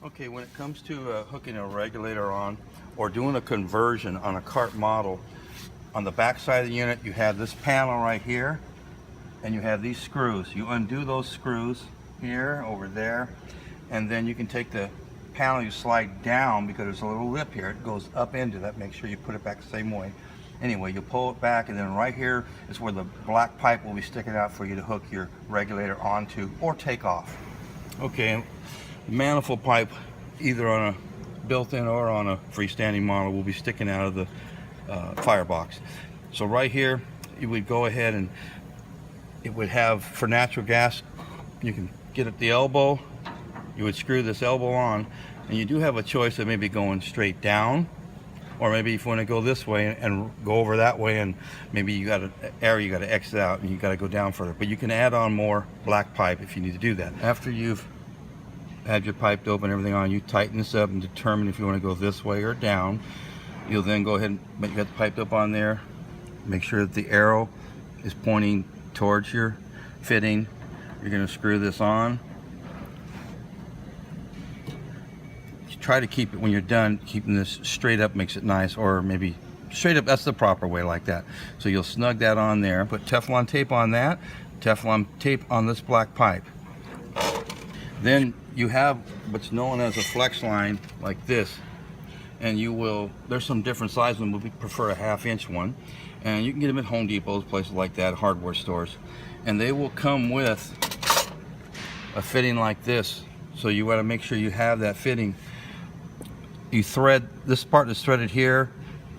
Okay, when it comes to hooking a regulator on or doing a conversion on a cart model, on the back side of the unit you have this panel right here and you have these screws. You undo those screws here, over there, and then you can take the panel, you slide down because there's a little lip here. It goes up into that. Make sure you put it back the same way. Anyway, you pull it back, and then right here is where the black pipe will be sticking out for you to hook your regulator onto or take off. Okay, manifold pipe, either on a built-in or on a freestanding model, will be sticking out of the firebox. So right here, you would go ahead and it would have, for natural gas, you can get at the elbow, you would screw this elbow on, and you do have a choice of maybe going straight down, or maybe if you want to go this way and go over that way, and maybe you got an area you got to exit out and you got to go down further. But you can add on more black pipe if you need to do that. After you've had your pipe dope and everything on, you tighten this up and determine if you want to go this way or down. You'll then go ahead and you got the pipe dope on there. Make sure that the arrow is pointing towards your fitting. You're going to screw this on. Try to keep it, when you're done, keeping this straight up makes it nice, or maybe straight up, that's the proper way, like that. So you'll snug that on there, put Teflon tape on that, Teflon tape on this black pipe. Then you have what's known as a flex line like this, and you will, there's some different sizes, but we prefer a 1/2 inch one, and you can get them at Home Depots, places like that, hardware stores, and they will come with a fitting like this. So you want to make sure you have that fitting. You thread this part that's threaded here,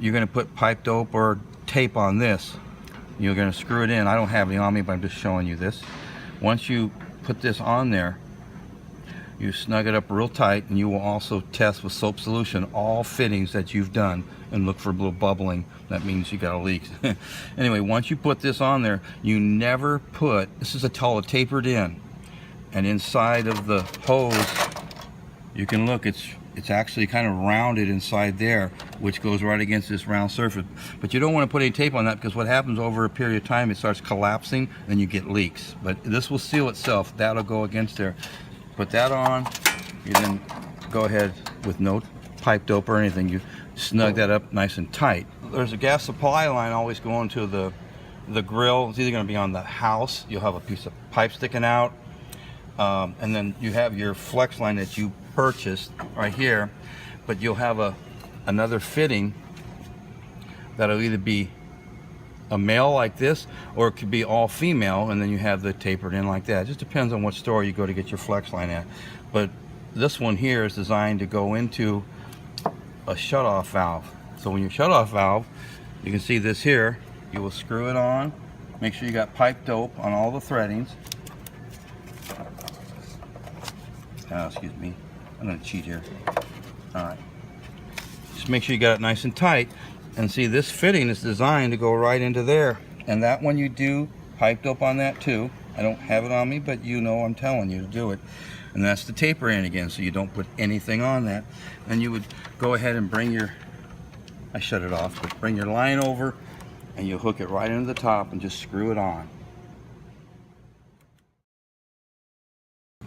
you're going to put pipe dope or tape on this. You're going to screw it in. I don't have any on me, but I'm just showing you this. Once you put this on there, you snug it up real tight, and you will also test with soap solution all fittings that you've done and look for a little bubbling. That means you got a leak. Anyway, once you put this on there, you never put, this is all tapered in, and inside of the hose, you can look, it's actually kind of rounded inside there, which goes right against this round surface. But you don't want to put any tape on that, because what happens over a period of time, it starts collapsing and you get leaks. But this will seal itself. That'll go against there. Put that on. You then go ahead with no pipe dope or anything. You snug that up nice and tight. There's a gas supply line always going to the grill. It's either going to be on the house. You'll have a piece of pipe sticking out. And then you have your flex line that you purchased right here, but you'll have another fitting that'll either be a male like this, or it could be all female, and then you have the tapered in like that. It just depends on what store you go to get your flex line at. But this one here is designed to go into a shutoff valve. So when you shut off valve, you can see this here, you will screw it on. Make sure you got pipe dope on all the threadings. Excuse me, I'm going to cheat here. Alright, just make sure you got it nice and tight, and see, this fitting is designed to go right into there, and that one you do pipe dope on that too. I don't have it on me, but you know I'm telling you to do it. And that's the taper in again, so you don't put anything on that. And you would go ahead and bring your, I shut it off, but bring your line over and you hook it right into the top and just screw it on.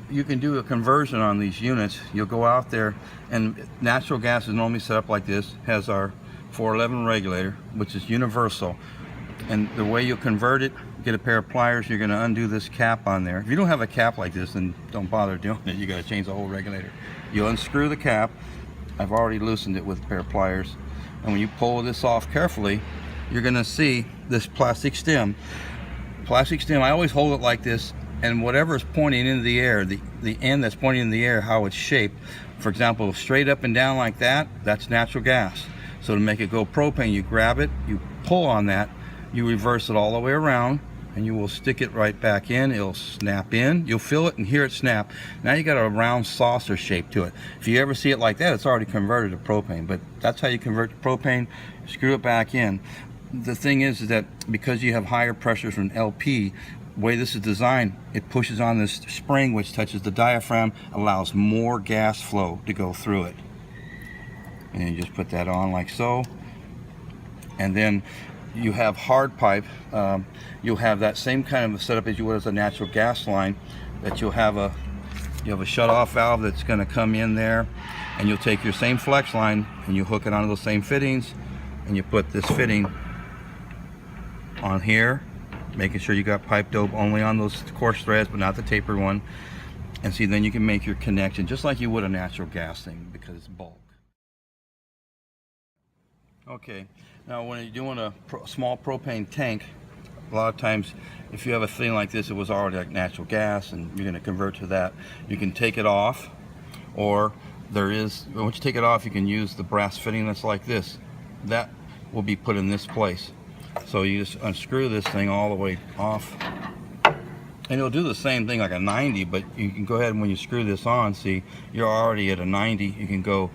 You can do a conversion on these units. You'll go out there, and natural gas is normally set up like this, has our 411 regulator, which is universal. And the way you'll convert it, get a pair of pliers, you're going to undo this cap on there. If you don't have a cap like this, then don't bother doing it. You got to change the whole regulator. You'll unscrew the cap. I've already loosened it with a pair of pliers. And when you pull this off carefully, you're going to see this plastic stem. Plastic stem, I always hold it like this, and whatever is pointing into the air, the end that's pointing in the air, how it's shaped, for example, straight up and down like that, that's natural gas. So to make it go propane, you grab it, you pull on that, you reverse it all the way around, and you will stick it right back in. It'll snap in, you'll feel it and hear it snap. Now you got a round saucer shape to it. If you ever see it like that, it's already converted to propane, but that's how you convert to propane. Screw it back in. The thing is that because you have higher pressures from LP, the way this is designed, it pushes on this spring which touches the diaphragm, allows more gas flow to go through it. And then you just put that on like so. And then you have hard pipe. You'll have that same kind of a setup as you would as a natural gas line, that you'll have a You have a shut-off valve that's going to come in there, and you'll take your same flex line and you hook it onto those same fittings, and you put this fitting on here, making sure you got pipe dope only on those coarse threads but not the tapered one. And see, then you can make your connection just like you would a natural gas thing because it's bulk. Okay, now when you're doing a small propane tank, a lot of times if you have a thing like this, it was already like natural gas and you're going to convert to that, you can take it off, or once you take it off, you can use the brass fitting that's like this. That will be put in this place. So you just unscrew this thing all the way off, and it'll do the same thing like a 90, but you can go ahead and when you screw this on, see, you're already at a 90. You can go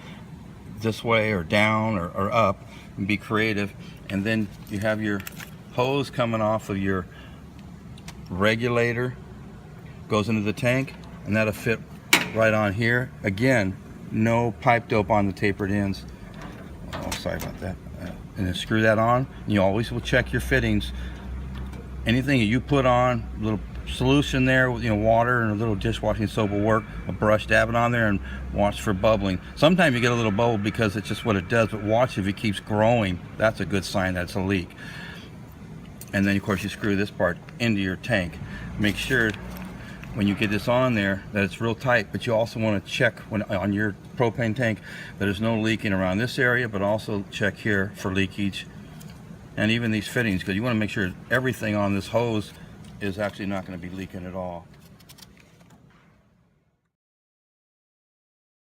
this way or down or up and be creative. And then you have your hose coming off of your regulator, goes into the tank, and that'll fit right on here. Again, no pipe dope on the tapered ends. Oh, sorry about that. And then screw that on. You always will check your fittings. Anything that you put on, a little solution there, water and a little dishwashing soap will work. A brush, dab it on there and watch for bubbling. Sometimes you get a little bubble because it's just what it does, but watch if it keeps growing. That's a good sign that it's a leak. And then of course you screw this part into your tank. Make sure when you get this on there that it's real tight, but you also want to check on your propane tank that there's no leaking around this area, but also check here for leakage. And even these fittings, because you want to make sure everything on this hose is actually not going to be leaking at all.